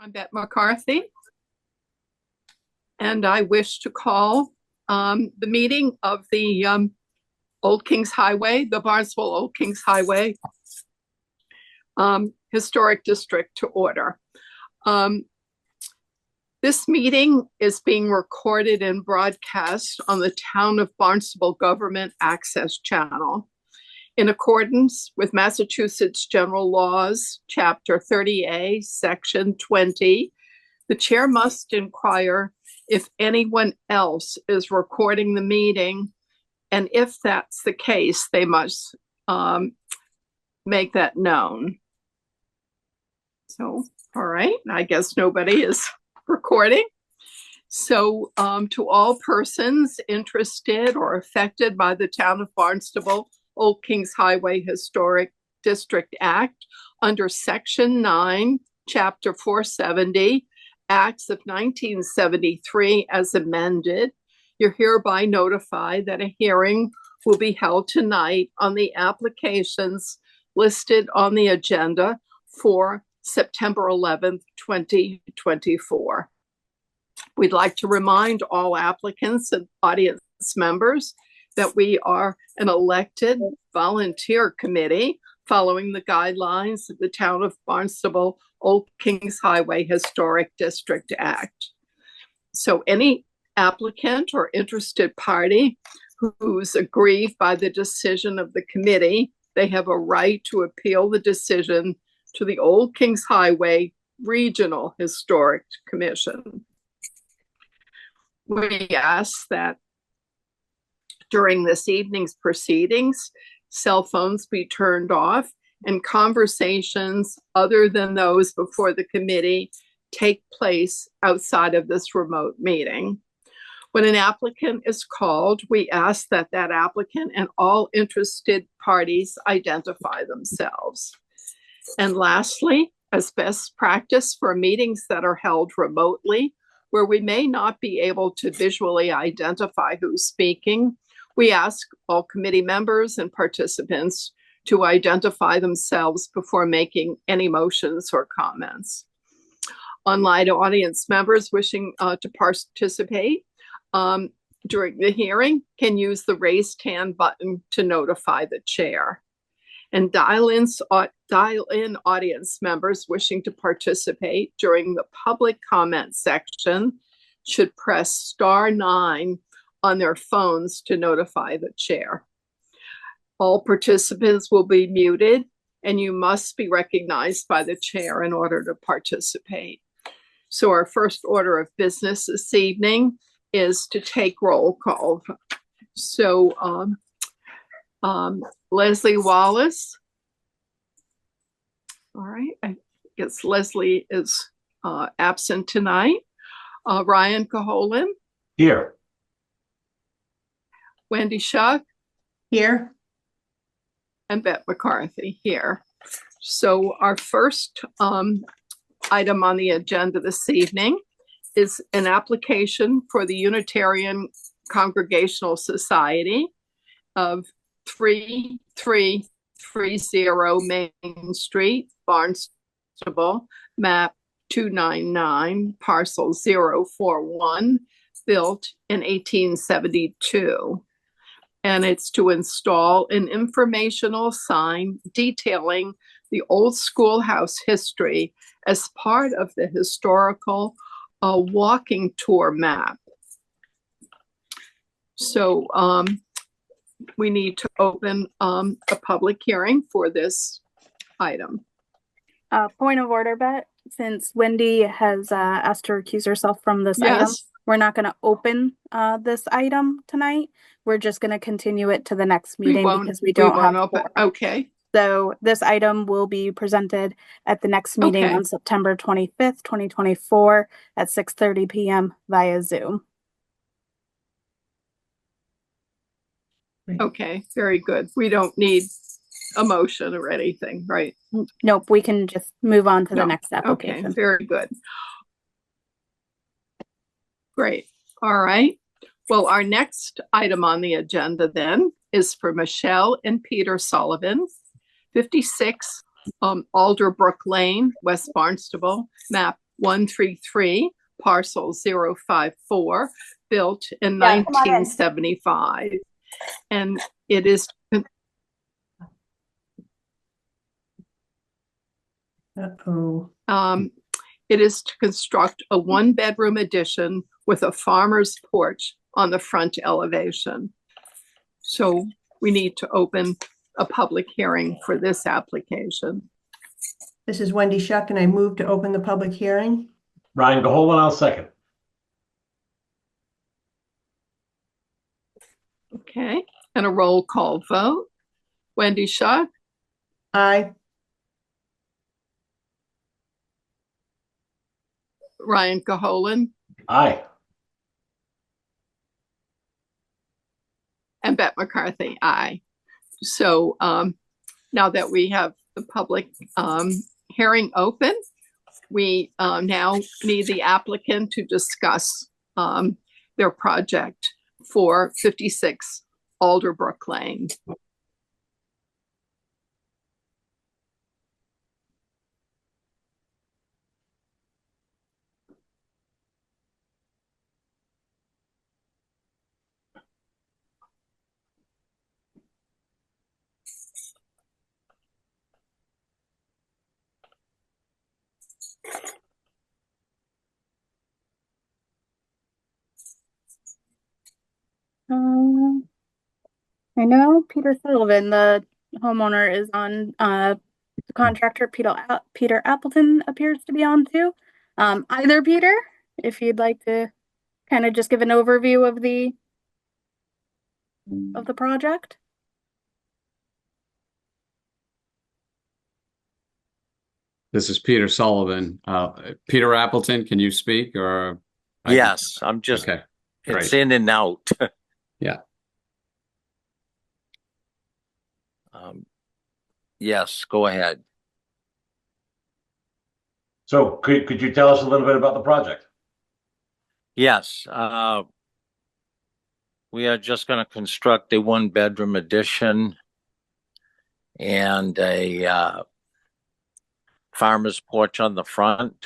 I'm Bette McCarthy, and I wish to call the meeting of the Old Kings Highway, the Barnstable Old Kings Highway Historic District to order. This meeting is being recorded and broadcast on the Town of Barnstable Government Access Channel. In accordance with Massachusetts General Laws, Chapter 30A, Section 20, the chair must inquire if anyone else is recording the meeting, and if that's the case, they must make that known. So, all right, I guess nobody is recording. So, to all persons interested or affected by the Town of Barnstable Old Kings Highway Historic District Act under Section 9, Chapter 470, Acts of 1973 as amended, you're hereby notified that a hearing will be held tonight on the applications listed on the agenda for September 11th, 2024. We'd like to remind all applicants and audience members that we are an elected volunteer committee following the guidelines of the Town of Barnstable Old Kings Highway Historic District Act. So any applicant or interested party who's aggrieved by the decision of the committee, they have a right to appeal the decision to the Old Kings Highway Regional Historic Commission. We ask that during this evening's proceedings, cell phones be turned off and conversations other than those before the committee take place outside of this remote meeting. When an applicant is called, we ask that that applicant and all interested parties identify themselves. And lastly, as best practice for meetings that are held remotely, where we may not be able to visually identify who's speaking, we ask all committee members and participants to identify themselves before making any motions or comments. Online audience members wishing to participate during the hearing can use the raised hand button to notify the chair. And dial-in audience members wishing to participate during the public comment section should press *9 on their phones to notify the chair. All participants will be muted, and you must be recognized by the chair in order to participate. So our first order of business this evening is to take roll call. So Leslie Wallace. All right, I guess Leslie is absent tonight. Ryan Caholen. Here. Wendy Shuck. Here. And Bette McCarthy here. So our first item on the agenda this evening is an application for the Unitarian Congregational Society of 3330 Main Street, Barnstable, map 299, parcel 041, built in 1872. And it's to install an informational sign detailing the old schoolhouse history as part of the historical walking tour map. So we need to open a public hearing for this item. Point of order, Bette. Since Wendy has asked to recuse herself from this item, we're not going to open this item tonight. We're just going to continue it to the next meeting because we don't have open. Okay. So this item will be presented at the next meeting on September 25th, 2024 at 6:30 p.m. via Zoom. Okay, very good. We don't need a motion or anything, right? Nope, we can just move on to the next application. Okay, very good. Great. All right. Well, our next item on the agenda then is for Michelle and Peter Sullivan, 56 Alderbrook Lane, West Barnstable, map 133, parcel 054, built in 1975. And it is it is to construct a one-bedroom addition with a farmer's porch on the front elevation. So we need to open a public hearing for this application. This is Wendy Shuck, and I move to open the public hearing. Ryan Gaholan, I'll second. Okay, and a roll call vote. Wendy Shuck? Aye. Ryan Gaholan? Aye. And Bette McCarthy, aye. So now that we have the public hearing open, we now need the applicant to discuss their project for 56 Alderbrook Lane. I know Peter Sullivan, the homeowner, is on. The contractor, Peter Appleton, appears to be on too. Either Peter, if you'd like to kind of just give an overview of the project. This is Peter Sullivan. Peter Appleton, can you speak or? Yes, I'm just, okay, it's great. in and out. Yeah. Yes, go ahead. So could you tell us a little bit about the project? Yes, we are just going to construct a one-bedroom addition and a farmer's porch on the front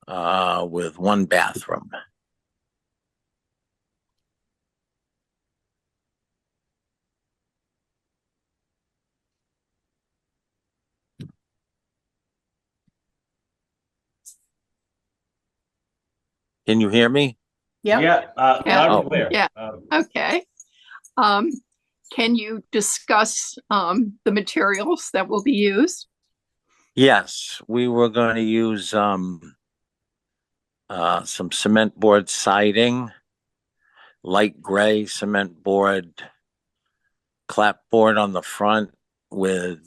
with one bathroom. Can you hear me? Yep. Yeah, loud and clear. Yeah. Okay. Can you discuss the materials that will be used? Yes, we were going to use some cement board siding, light gray cement board, clapboard on the front with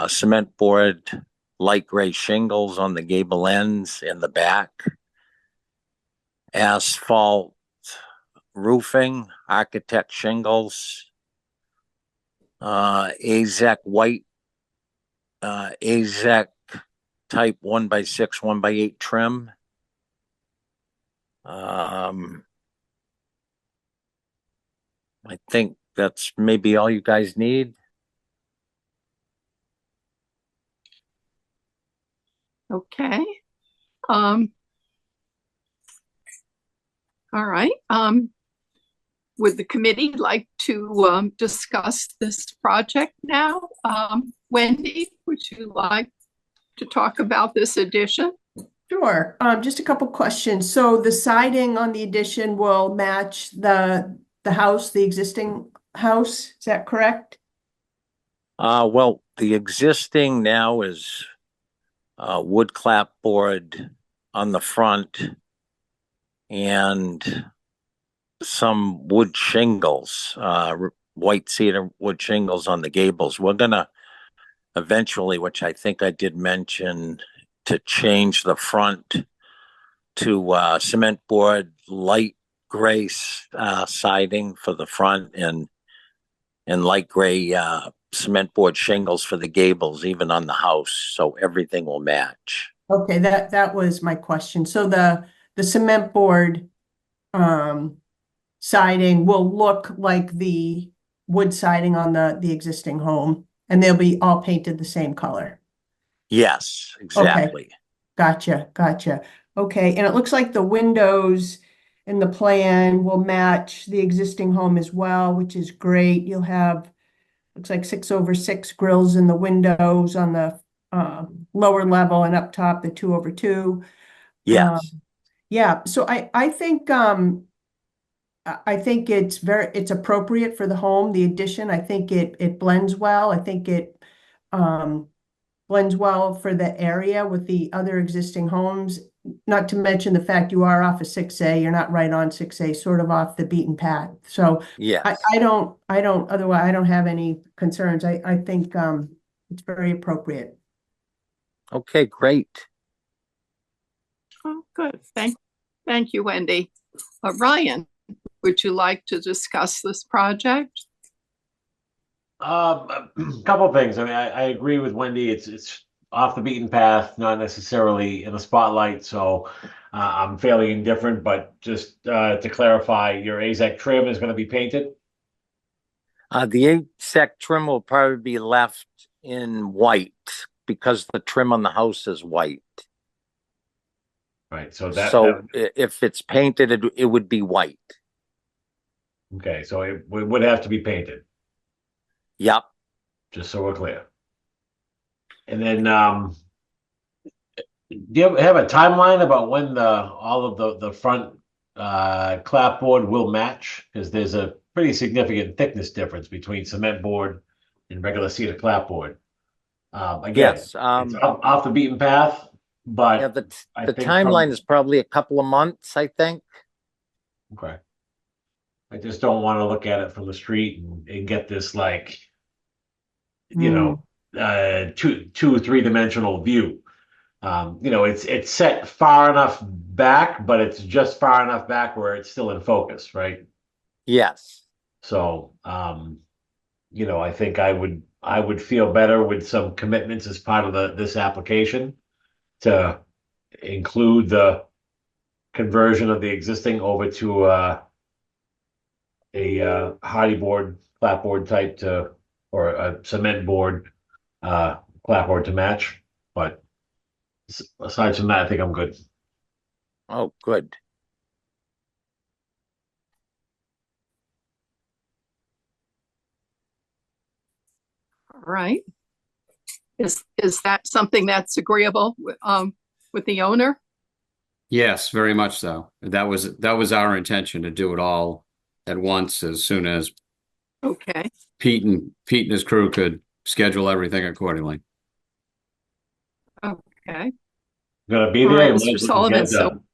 cement board, light gray shingles on the gable ends in the back, asphalt roofing, architect shingles, AZEC white, AZEC type 1x6, 1x8 trim. I think that's maybe all you guys need. Okay. All right. Would the committee like to discuss this project now? Wendy, would you like to talk about this addition? Sure. Just a couple questions. So the siding on the addition will match the house, the existing house. Is that correct? Well, the existing now is wood clapboard on the front and some wood shingles, white cedar wood shingles on the gables. We're gonna eventually, which I think I did mention, to change the front to cement board, light gray siding for the front and light gray cement board shingles for the gables, even on the house, so everything will match. Okay, that was my question. So the cement board siding will look like the wood siding on the existing home, and they'll be all painted the same color. Yes, exactly. Okay. Gotcha. Okay, and it looks like the windows in the plan will match the existing home as well, which is great. You'll have, looks like 6/6 grills in the windows on the lower level, and up top, the 2/2. Yes. Yeah, so I think it's appropriate for the home, the addition. I think it blends well. I think it blends well for the area with the other existing homes. Not to mention the fact you are off of 6A, you're not right on 6A, sort of off the beaten path. So Yes. otherwise, I don't have any concerns. I think it's very appropriate. Okay, great. Oh, good. Thank you, Wendy. Ryan, would you like to discuss this project? A couple of things. I mean, I agree with Wendy. It's off the beaten path, not necessarily in the spotlight. So I'm fairly indifferent. But just to clarify, your AZEC trim is going to be painted. The ASEC trim will probably be left in white because the trim on the house is white. Right. So if it's painted, it would be white. Okay. So it would have to be painted, Yep. just so we're clear. And then, do you have a timeline about when all of the front clapboard will match? Because there's a pretty significant thickness difference between cement board and regular cedar clapboard. Again, Yes. it's off the beaten path, but Yeah, the I think timeline is probably a couple of months, I think. okay. I just don't want to look at it from the street and get this like, you know, 3-dimensional view. It's set far enough back, but it's just far enough back where it's still in focus, right? Yes. So, I think I would feel better with some commitments as part of this application to include the conversion of the existing over to a hardy board, clapboard type or a cement board clapboard to match. But aside from that, I think I'm good. Oh, good. All right. Is that something that's agreeable with the owner? Yes, very much so. That was our intention, to do it all at once as soon as Okay. Pete and his crew could schedule everything accordingly. Okay. Gonna be All there. right, You might Mr. as well Sullivan, get it so done.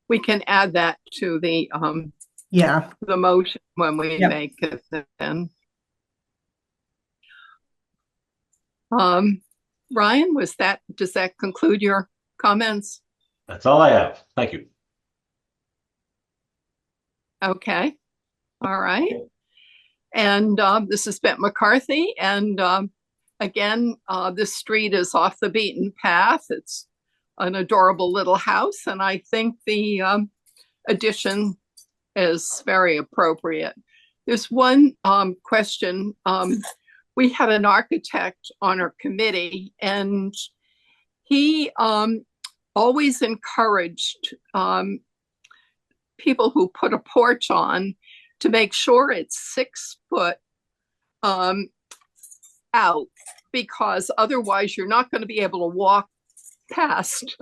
we can add that to the Yeah. the motion when we Yep. make it then. Ryan, does that conclude your comments? That's all I have. Thank you. Okay. All right. And this is Bette McCarthy. And again, this street is off the beaten path. It's an adorable little house. And I think the addition is very appropriate. There's one question. We had an architect on our committee, and he always encouraged people who put a porch on to make sure it's 6 foot out, because otherwise you're not going to be able to walk past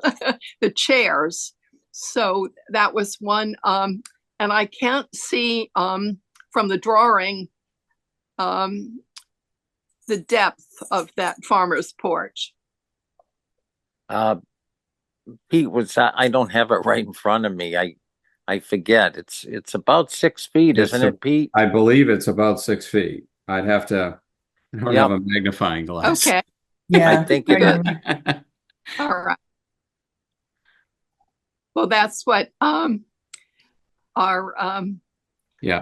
the chairs. So that was one. And I can't see from the drawing the depth of that farmer's porch. Pete, I don't have it right in front of me. I forget. It's about 6 feet, isn't it, Pete? I believe it's about 6 feet. I don't Yep. have a magnifying glass. Okay. Yeah. I think it is. All right. Well, that's what our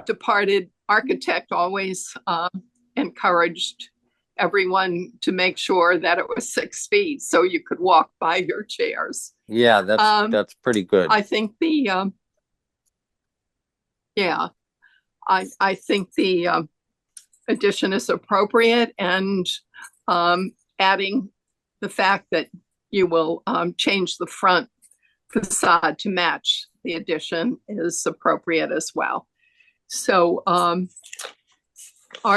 departed architect always encouraged everyone to make sure that it was 6 feet so you could walk by your chairs. Yeah, that's pretty good. I think I think the addition is appropriate, and adding the fact that you will change the front facade to match the addition is appropriate as well. So are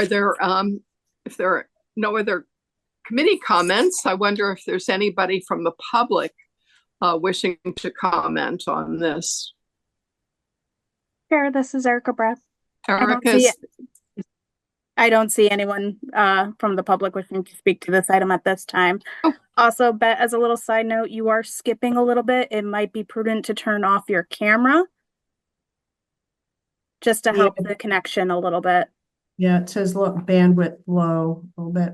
there, if there are no other committee comments, I wonder if there's anybody from the public wishing to comment on this. Chair, this is Erica Breath. Erica, I don't see anyone from the public wishing to speak to this item at this time. Oh. Also, Bet, as a little side note, you are skipping a little bit. It might be prudent to turn off your camera just to help the connection a little bit. Yeah, it says look, bandwidth low a little bit.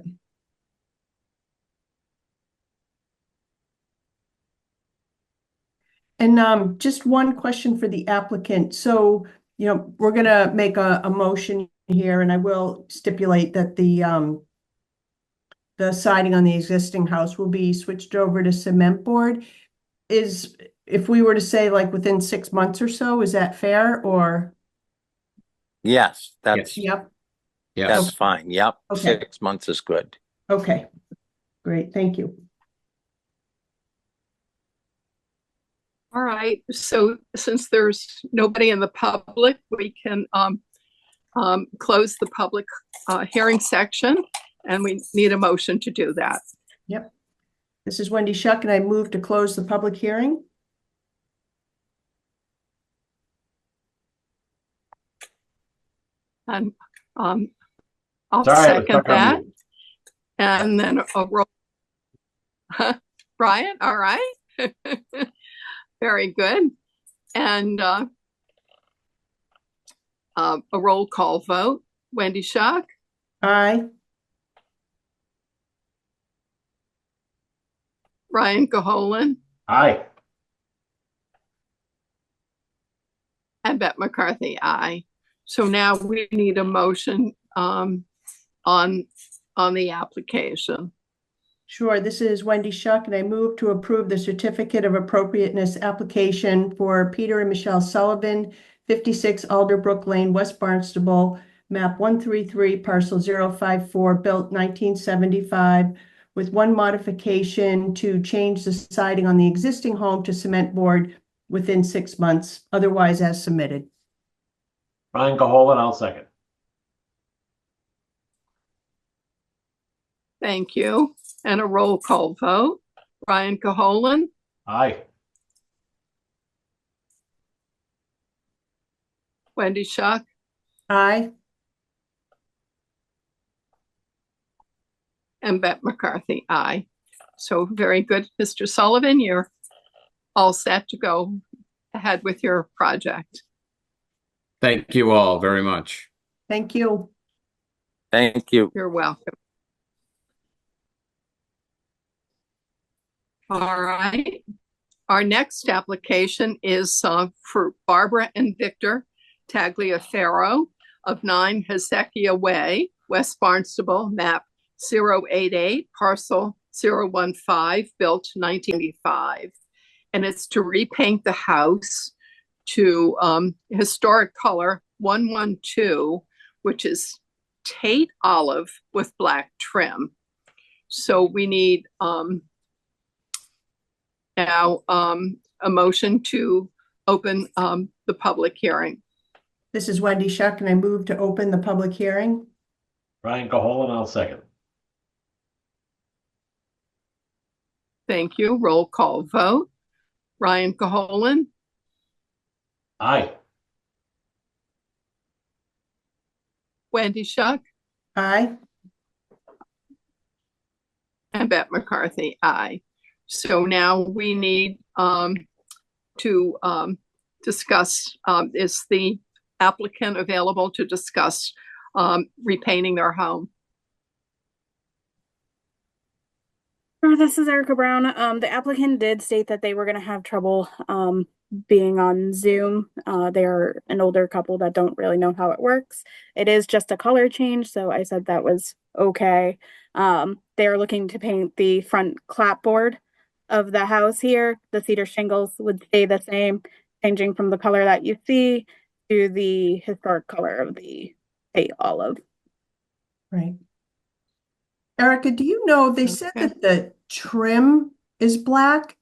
And just one question for the applicant. So, we're going to make a motion here, and I will stipulate that the siding on the existing house will be switched over to cement board. If we were to say like within 6 months or so, is that fair or? Yes, that's Yep. that's fine. Yep. Okay. 6 months is good. Okay, great. Thank you. all right. So since there's nobody in the public, we can close the public hearing section, and we need a motion to do that. Yep. This is Wendy Shuck, and I move to close the public hearing. And I'll second that. And then a roll. Brian, all right. Very good. And a roll call vote. Wendy Shuck. Aye. Ryan Caholen. Aye. And Bette McCarthy, aye. So now we need a motion on the application. Sure. This is Wendy Shuck, and I move to approve the certificate of appropriateness application for Peter and Michelle Sullivan, 56 Alderbrook Lane, West Barnstable, map 133, parcel 054, built 1975, with one modification to change the siding on the existing home to cement board within 6 months, otherwise as submitted. Ryan Caholen, I'll second. Thank you. And a roll call vote. Ryan Caholen. Aye. Wendy Shuck. Aye. And Bette McCarthy, aye. So very good, Mr. Sullivan. You're all set to go ahead with your project. Thank you all very much. Thank you. Thank you. You're welcome. All right. Our next application is for Barbara and Victor Tagliaferro of 9 Hezekiah Way, West Barnstable, map 088, parcel 015, built 1985. And it's to repaint the house to historic color 112, which is Tate olive with black trim. So we need now a motion to open the public hearing. This is Wendy Shuck, and I move to open the public hearing. Ryan Caholen, I'll second. Thank you. Roll call vote. Ryan Caholen. Aye. Wendy Shuck. Aye. And Bette McCarthy, aye. So now we need to discuss, is the applicant available to discuss repainting their home? This is Erica Brown. The applicant did state that they were going to have trouble being on Zoom. They're an older couple that don't really know how it works. It is just a color change, so I said that was okay. They're looking to paint the front clapboard of the house here. The cedar shingles would stay the same, changing from the color that you see to the historic color of the Tate olive. Right. Erica, do you know, they said that the trim is black.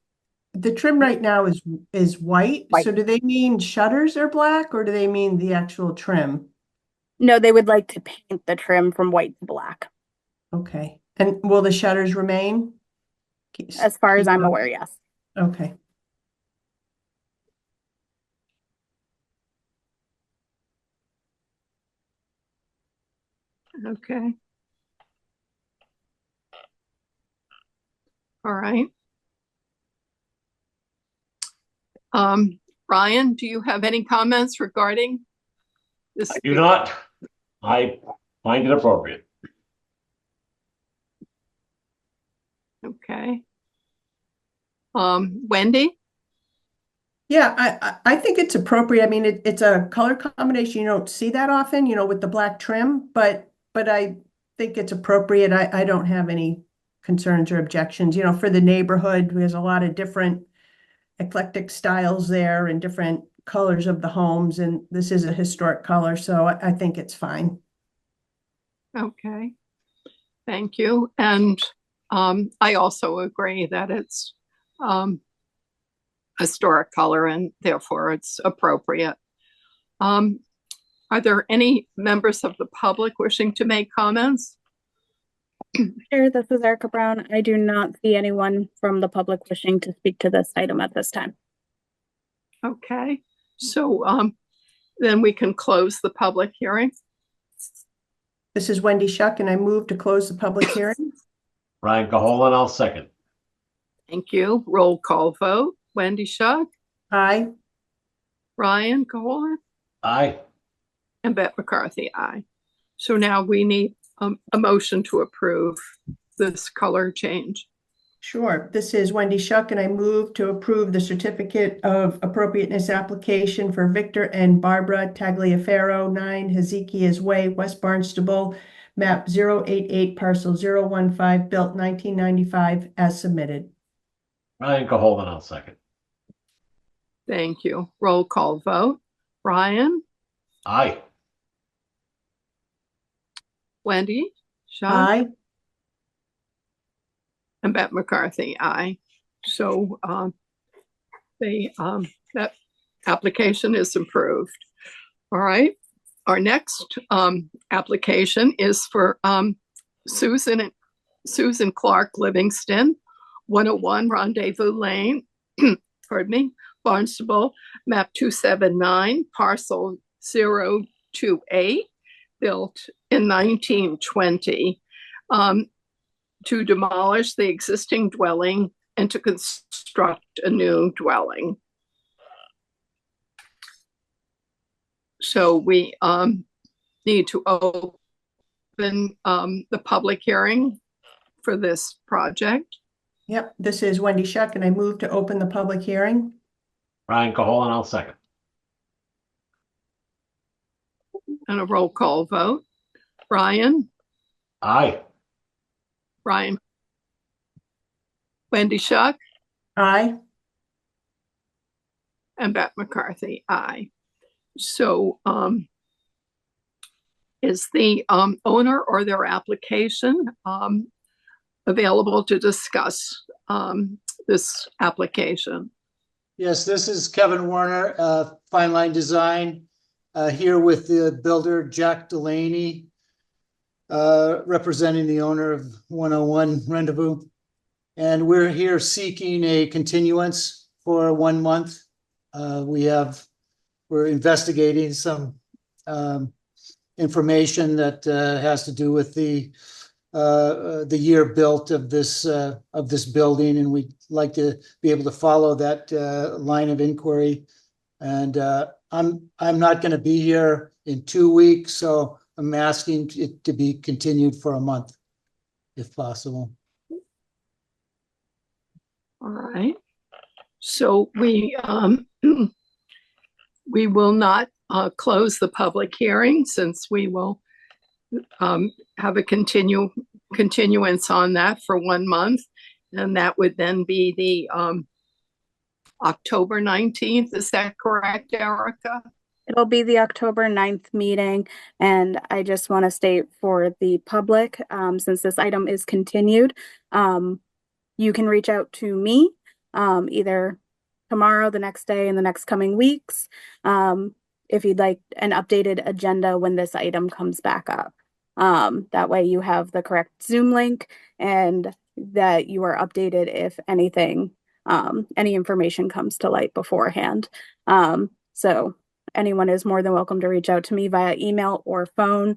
The trim right now is white. White. So do they mean shutters are black or do they mean the actual trim? No, they would like to paint the trim from white to black. Okay. And will the shutters remain? As far as I'm up. aware, yes. Okay. Okay. All right. Ryan, do you have any comments regarding this? I do not. I find it appropriate. Okay. Wendy? Yeah, I think it's appropriate. I mean, it's a color combination you don't see that often, with the black trim, but I think it's appropriate. I don't have any concerns or objections, for the neighborhood. There's a lot of different eclectic styles there and different colors of the homes, and this is a historic color, so I think it's fine. Okay. Thank you. And I also agree that it's historic color and therefore it's appropriate. Are there any members of the public wishing to make comments? Chair, this is Erica Brown. I do not see anyone from the public wishing to speak to this item at this time. Okay, so then we can close the public hearing. This is Wendy Shuck, and I move to close the public hearing. Ryan Caholen, I'll second. Thank you. Roll call vote. Wendy Shuck, Aye. Ryan Caholen, Aye. and Beth McCarthy, aye. So now we need a motion to approve this color change. Sure. This is Wendy Shuck, and I move to approve the certificate of appropriateness application for Victor and Barbara Tagliaferro, 9 Hezekiah's Way, West Barnstable, map 088, parcel 015, built 1995, as submitted. Ryan Caholen, I'll second. Thank you. Roll call vote. Ryan, Aye. Wendy, Shuck, Aye. and Beth McCarthy, aye. So that application is approved. All right. Our next application is for Susan Clark Livingston, 101 Rendezvous Lane, pardon me, Barnstable, map 279, parcel 028, built in 1920, to demolish the existing dwelling and to construct a new dwelling. So we need to open the public hearing for this project. Yep. This is Wendy Shuck, and I move to open the public hearing. Ryan Caholen, I'll second. And a roll call vote. Ryan, Aye. Ryan, Wendy Shuck, Aye. and Beth McCarthy, aye. So is the owner or their application available to discuss this application? Yes, this is Kevin Warner, Fine Line Design, here with the builder Jack Delaney, representing the owner of 101 Rendezvous. And we're here seeking a continuance for 1 month. We're investigating some information that has to do with the year built of this building, and we'd like to be able to follow that line of inquiry. And I'm not going to be here in 2 weeks, so I'm asking it to be continued for a month, if possible. All right. So we will not close the public hearing, since we will have a continuance on that for 1 month, and that would then be the October 19th. Is that correct, Erica? It'll be the October 9th meeting, and I just want to state for the public, since this item is continued, you can reach out to me either tomorrow, the next day, in the next coming weeks, if you'd like an updated agenda when this item comes back up. That way you have the correct Zoom link and that you are updated if anything, any information comes to light beforehand. So anyone is more than welcome to reach out to me via email or phone.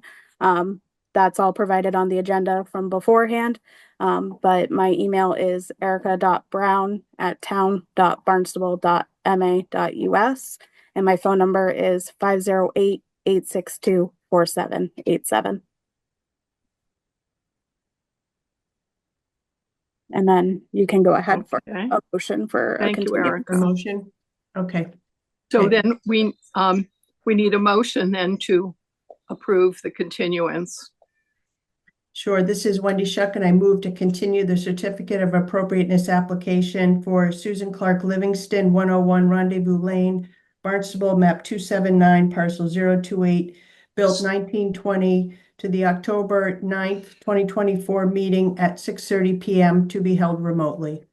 That's all provided on the agenda from beforehand. But my email is erica.brown@town.barnstable.ma.us. And my phone number is 508-862-4787. And then you can go ahead for a motion for Thank a you, continuance. Erica. Motion. Okay. So Okay. then we need a motion then to approve the continuance. Sure. This is Wendy Shuck, and I move to continue the certificate of appropriateness application for Susan Clark Livingston, 101 Rendezvous Lane, Barnstable, map 279, parcel 028, built 1920, to the October 9th, 2024 meeting at 6:30 p.m. to be held remotely.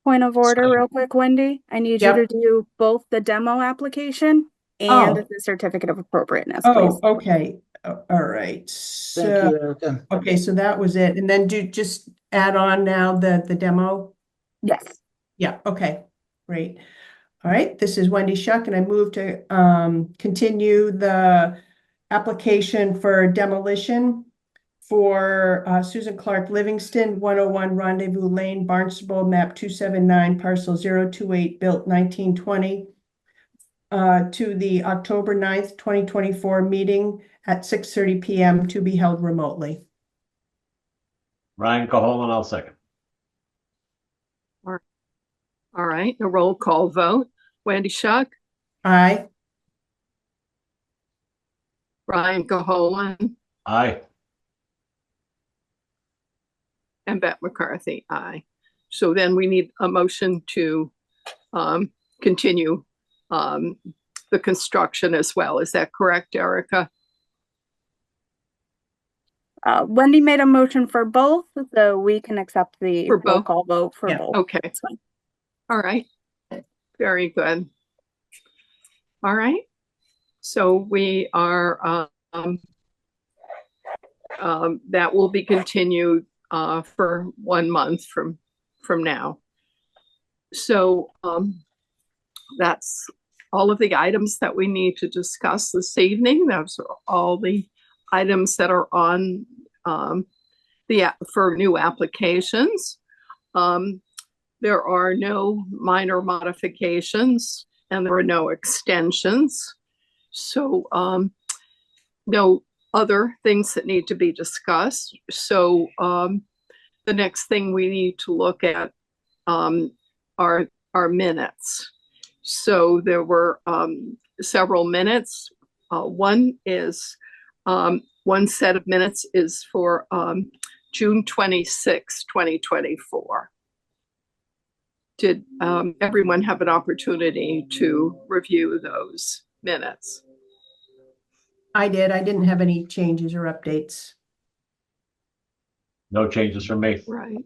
Point of order real quick, Wendy. I need you to do both the demo application and the certificate of appropriateness, please. Oh, okay. All right. Thank So, you, Erica. okay, so that was it. And then just add on now the demo? Yes. Yeah, okay, great. All right, this is Wendy Shuck, and I move to continue the application for demolition for Susan Clark Livingston, 101 Rendezvous Lane, Barnstable, map 279, parcel 028, built 1920, to the October 9th, 2024 meeting at 6:30 p.m. to be held remotely. Ryan Caholen, I'll second. All right, a roll call vote. Wendy Shuck, Aye. Ryan Caholen, Aye. and Beth McCarthy, aye. So then we need a motion to continue the construction as well. Is that correct, Erica? Wendy made a motion for both, so we can accept the roll call vote for both. Okay. All right. Very good. All right. So we are, that will be continued for 1 month from now. So that's all of the items that we need to discuss this evening. Those are all the items that are on for new applications. There are no minor modifications and there are no extensions. So no other things that need to be discussed. So the next thing we need to look at are minutes. So there were several minutes. One set of minutes is for June 26, 2024. Did everyone have an opportunity to review those minutes? I did. I didn't have any changes or updates. No changes from me. Right.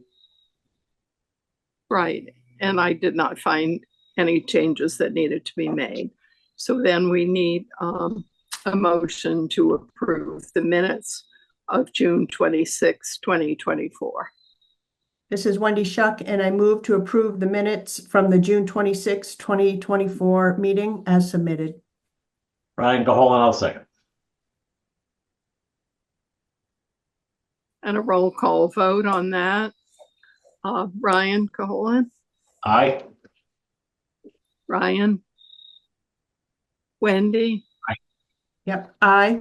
Right. And I did not find any changes that needed to be made. So then we need a motion to approve the minutes of June 26, 2024. This is Wendy Shuck, and I move to approve the minutes from the June 26, 2024 meeting as submitted. Ryan Caholen, I'll second. And a roll call vote on that. Ryan Caholen? Aye. Ryan? Wendy? Aye. Yep, aye.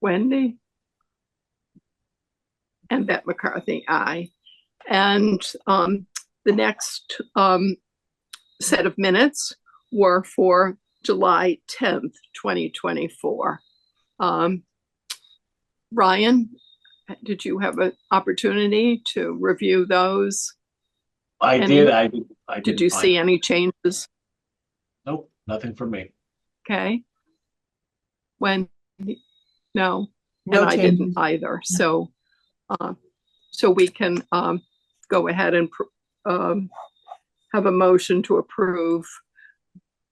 Wendy? And Beth McCarthy, aye. And the next set of minutes were for July 10th, 2024. Ryan, did you have an opportunity to review those? I did. Did you see any changes? Nope, nothing from me. Okay. No, No and I changes. didn't either. So, so we can go ahead and have a motion to approve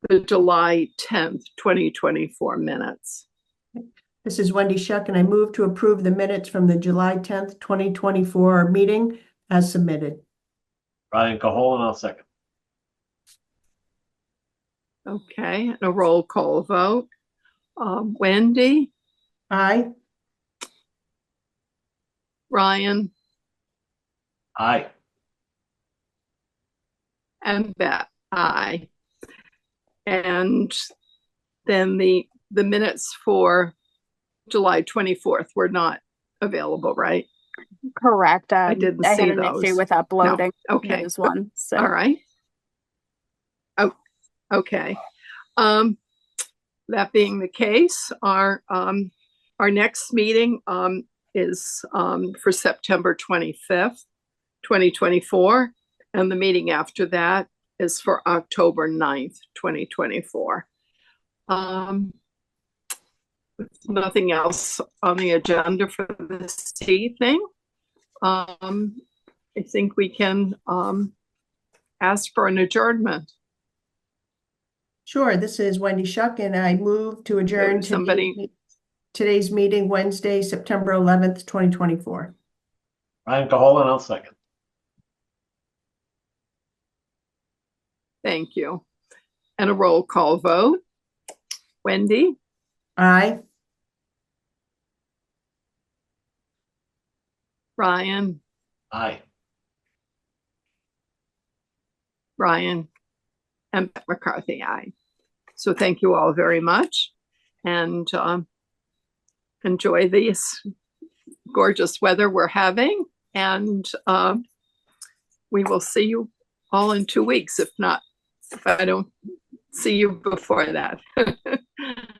the July 10th, 2024 minutes. This is Wendy Shuck, and I move to approve the minutes from the July 10th, 2024 meeting as submitted. Ryan Caholen, I'll second. Okay, and a roll call vote. Wendy, Aye. Ryan, Aye. and Beth, aye. And then the minutes for July 24th were not available, right? Correct. I didn't I see had an those. issue with uploading Okay. this one. So All right. Oh, okay. That being the case, our next meeting is for September 25th, 2024, and the meeting after that is for October 9th, 2024. With nothing else on the agenda for this evening, I think we can ask for an adjournment. Sure. This is Wendy Shuck, and I move to adjourn today's meeting Wednesday, September 11th, 2024. Ryan Caholen, I'll second. Thank you. And a roll call vote. Wendy, Aye. Ryan, Aye. Ryan, and Beth McCarthy, aye. So thank you all very much, and enjoy this gorgeous weather we're having, and we will see you all in 2 weeks, if I don't see you before that.